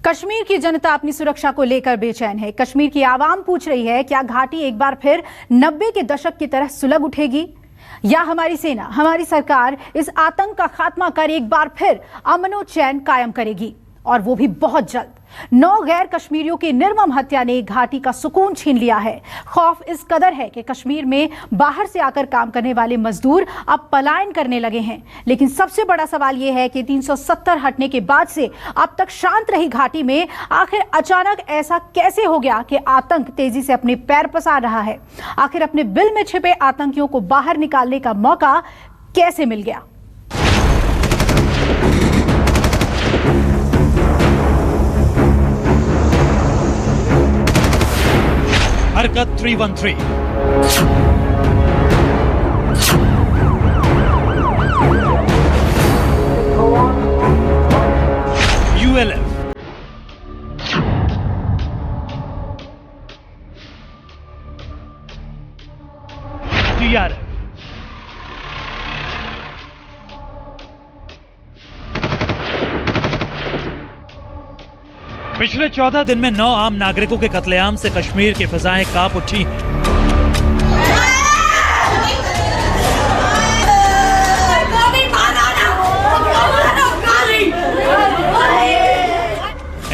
कश्मीर की जनता अपनी सुरक्षा को लेकर बेचैन है। कश्मीर की आवाम पूछ रही है, क्या घाटी एक बार फिर 90 के दशक की तरह सुलग उठेगी या हमारी सेना, हमारी सरकार इस आतंक का खात्मा कर एक बार फिर अमन और चैन कायम करेगी, और वो भी बहुत जल्द। 9 गैर कश्मीरियों की निर्मम हत्या ने घाटी का सुकून छीन लिया है। खौफ इस कदर है कि कश्मीर में बाहर से आकर काम करने वाले मजदूर अब पलायन करने लगे हैं। लेकिन सबसे बड़ा सवाल यह है कि 370 हटने के बाद से अब तक शांत रही घाटी में आखिर अचानक ऐसा कैसे हो गया कि आतंक तेजी से अपने पैर पसार रहा है। आखिर अपने बिल में छिपे आतंकियों को बाहर निकालने का मौका कैसे मिल गया। हरकत 313 ULF TRF पिछले 14 दिन में 9 आम नागरिकों के कत्लेआम से कश्मीर की फिजाएं कांप उठी हैं।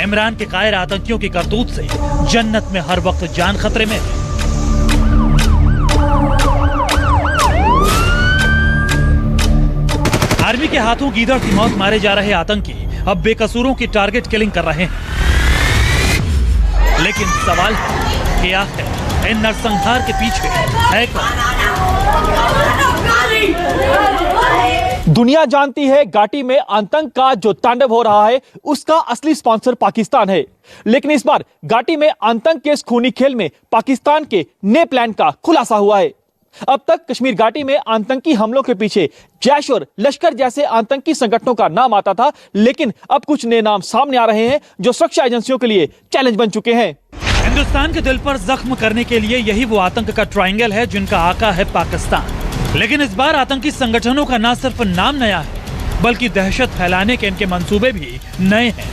इमरान के कायर आतंकियों की करतूत से जन्नत में हर वक्त जान खतरे में है। आर्मी के हाथों गीदड़ की मौत मारे जा रहे आतंकी अब बेकसूरों की टारगेट किलिंग कर रहे हैं। लेकिन सवाल क्या है, इन नरसंहार के पीछे है कौन? दुनिया जानती है घाटी में आतंक का जो तांडव हो रहा है उसका असली स्पॉन्सर पाकिस्तान है। लेकिन इस बार घाटी में आतंक के इस खूनी खेल में पाकिस्तान के नए प्लान का खुलासा हुआ है। अब तक कश्मीर घाटी में आतंकी हमलों के पीछे जैश और लश्कर जैसे आतंकी संगठनों का नाम आता था, लेकिन अब कुछ नए नाम सामने आ रहे हैं जो सुरक्षा एजेंसियों के लिए चैलेंज बन चुके हैं। हिंदुस्तान के दिल पर जख्म करने के लिए यही वो आतंक का ट्रायंगल है जिनका आका है पाकिस्तान। लेकिन इस बार आतंकी संगठनों का न सिर्फ नाम नया है, बल्कि दहशत फैलाने के इनके मंसूबे भी नए हैं।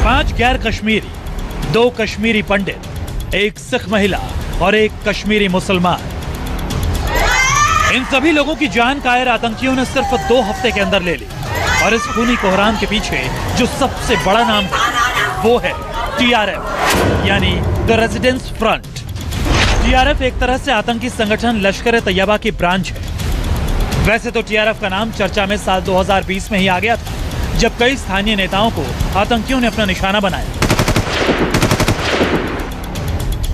5 गैर कश्मीरी, 2 कश्मीरी पंडित, 1 सिख महिला और 1 कश्मीरी मुसलमान। इन सभी लोगों की जान कायर आतंकियों ने सिर्फ 2 हफ्ते के अंदर ले ली। और इस खूनी कोहराम के पीछे जो सबसे बड़ा नाम है वो है TRF यानी द रेजिडेंस फ्रंट। TRF एक तरह से आतंकी संगठन लश्कर तैयबा की ब्रांच है। वैसे तो TRF का नाम चर्चा में साल 2020 में ही आ गया था, जब कई स्थानीय नेताओं को आतंकियों ने अपना निशाना बनाया।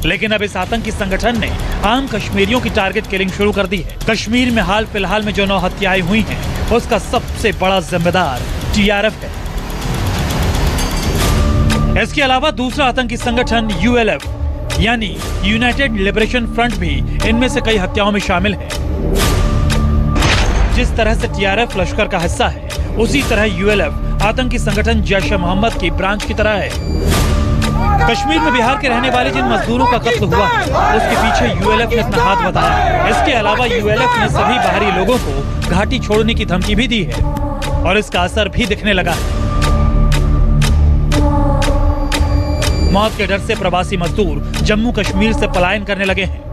लेकिन अब इस आतंकी संगठन ने आम कश्मीरियों की टारगेट किलिंग शुरू कर दी है। कश्मीर में हाल फिलहाल में जो 9 हत्याएं हुई हैं, उसका सबसे बड़ा जिम्मेदार TRF है। इसके अलावा दूसरा आतंकी संगठन ULF यानी यूनाइटेड लिबरेशन फ्रंट भी इनमें से कई हत्याओं में शामिल है। जिस तरह से TRF लश्कर का हिस्सा है, उसी तरह ULF आतंकी संगठन जैश ए मोहम्मद की ब्रांच की तरह है। कश्मीर में बिहार के रहने वाले जिन मजदूरों का कत्ल हुआ है, उसके पीछे ULF ने अपना हाथ बताया। इसके अलावा ULF ने सभी बाहरी लोगों को घाटी छोड़ने की धमकी भी दी है, और इसका असर भी दिखने लगा है। मौत के डर से प्रवासी मजदूर जम्मू कश्मीर से पलायन करने लगे हैं।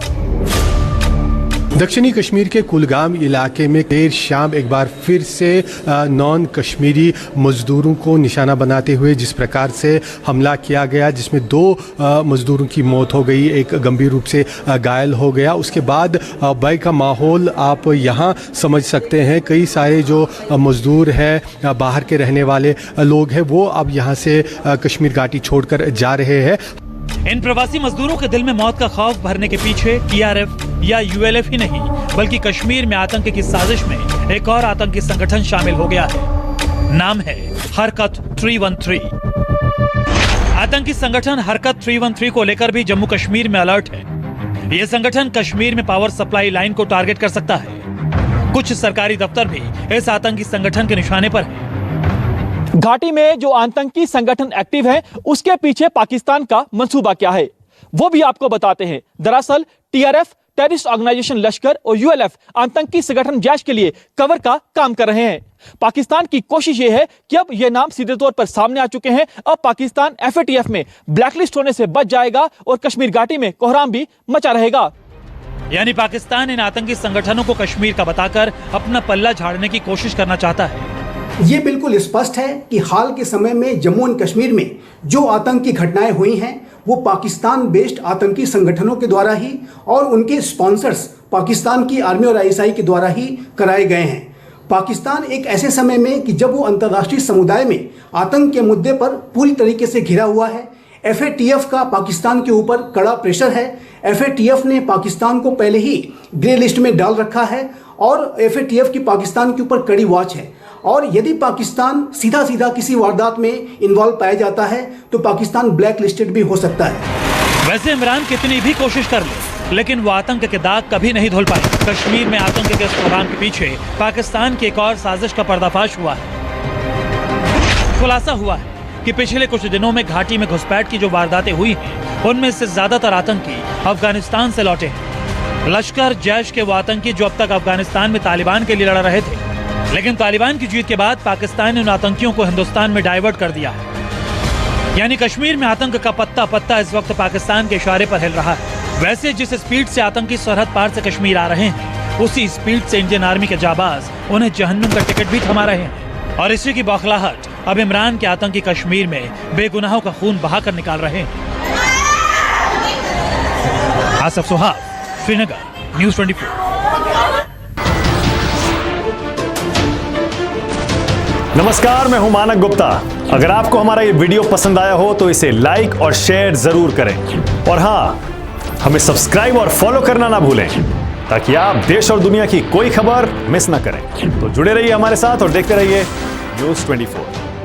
दक्षिणी कश्मीर के कुलगाम इलाके में देर शाम एक बार फिर से नॉन कश्मीरी मजदूरों को निशाना बनाते हुए जिस प्रकार से हमला किया गया, जिसमें 2 मजदूरों की मौत हो गई, 1 गंभीर रूप से घायल हो गया। उसके बाद भय का माहौल आप यहाँ समझ सकते हैं। कई सारे जो मजदूर हैं, बाहर के रहने वाले लोग हैं, वो अब यहाँ से कश्मीर घाटी छोड़कर जा रहे हैं। इन प्रवासी मजदूरों के दिल में मौत का खौफ भरने के पीछे TRF या ULF ही नहीं, बल्कि कश्मीर में आतंक की साजिश में एक और आतंकी संगठन शामिल हो गया है। नाम है हरकत 313। आतंकी संगठन हरकत 313 को लेकर भी जम्मू कश्मीर में अलर्ट है। यह संगठन कश्मीर में पावर सप्लाई लाइन को टारगेट कर सकता है। कुछ सरकारी दफ्तर भी इस आतंकी संगठन के निशाने पर है। घाटी में जो आतंकी संगठन एक्टिव है, उसके पीछे पाकिस्तान का मंसूबा क्या है? वो भी आपको बताते हैं। दरअसल टीआरएफ, टेररिस्ट ऑर्गेनाइजेशन लश्कर और यूएलएफ आतंकी संगठन जैश के लिए कवर का काम कर रहे हैं। पाकिस्तान की कोशिश यह है कि अब यह नाम सीधे तौर पर सामने आ चुके हैं। अब पाकिस्तान एफएटीएफ में ब्लैकलिस्ट होने से बच जाएगा और कश्मीर घाटी में कोहराम भी मचा रहेगा। यानी पाकिस्तान इन आतंकी संगठनों को कश्मीर का बताकर अपना पल्ला झाड़ने की कोशिश करना चाहता है। ये बिल्कुल स्पष्ट है कि हाल के समय में जम्मू एंड कश्मीर में जो आतंकी घटनाएं हुई हैं वो पाकिस्तान बेस्ड आतंकी संगठनों के द्वारा ही और उनके स्पॉन्सर्स पाकिस्तान की आर्मी और आईएसआई के द्वारा ही कराए गए हैं। पाकिस्तान एक ऐसे समय में कि जब वो अंतर्राष्ट्रीय समुदाय में आतंक के मुद्दे पर पूरी तरीके से घिरा हुआ है। एफएटीएफ का पाकिस्तान के ऊपर कड़ा प्रेशर है। एफएटीएफ ने पाकिस्तान को पहले ही ग्रे लिस्ट में डाल रखा है और एफएटीएफ की पाकिस्तान के ऊपर कड़ी वॉच है। और यदि पाकिस्तान सीधा सीधा किसी वारदात में इन्वॉल्व पाया जाता है तो पाकिस्तान ब्लैक लिस्टेड भी हो सकता है। वैसे इमरान कितनी भी कोशिश कर ले, लेकिन वो आतंक के दाग कभी नहीं धुल पाए। कश्मीर में आतंक के इस प्रोग्राम के पीछे पाकिस्तान की एक और साजिश का पर्दाफाश हुआ है। खुलासा हुआ है कि पिछले कुछ दिनों में घाटी में घुसपैठ की जो वारदातें हुई हैं, उनमें से ज्यादातर आतंकी अफगानिस्तान से लौटे हैं। लश्कर जैश के वो आतंकी जो अब तक अफगानिस्तान में तालिबान के लिए लड़ रहे थे, लेकिन तालिबान की जीत के बाद पाकिस्तान ने उन आतंकियों को हिंदुस्तान में डाइवर्ट कर दिया है। यानी कश्मीर में आतंक का पत्ता पत्ता इस वक्त पाकिस्तान के इशारे पर हिल रहा है। वैसे जिस स्पीड से आतंकी सरहद पार से कश्मीर आ रहे हैं, उसी स्पीड से इंडियन आर्मी के जाबाज उन्हें जहन्नुम का टिकट भी थमा रहे हैं। और इसी की बौखलाहट अब इमरान के आतंकी कश्मीर में बेगुनाहों का खून बहाकर निकाल रहे हैं। आसफ सुहाग, श्रीनगर, न्यूज़ 24। नमस्कार, मैं हूं मानक गुप्ता। अगर आपको हमारा ये वीडियो पसंद आया हो तो इसे लाइक और शेयर जरूर करें और हाँ, हमें सब्सक्राइब और फॉलो करना ना भूलें ताकि आप देश और दुनिया की कोई खबर मिस ना करें। तो जुड़े रहिए हमारे साथ और देखते रहिए न्यूज़ 24।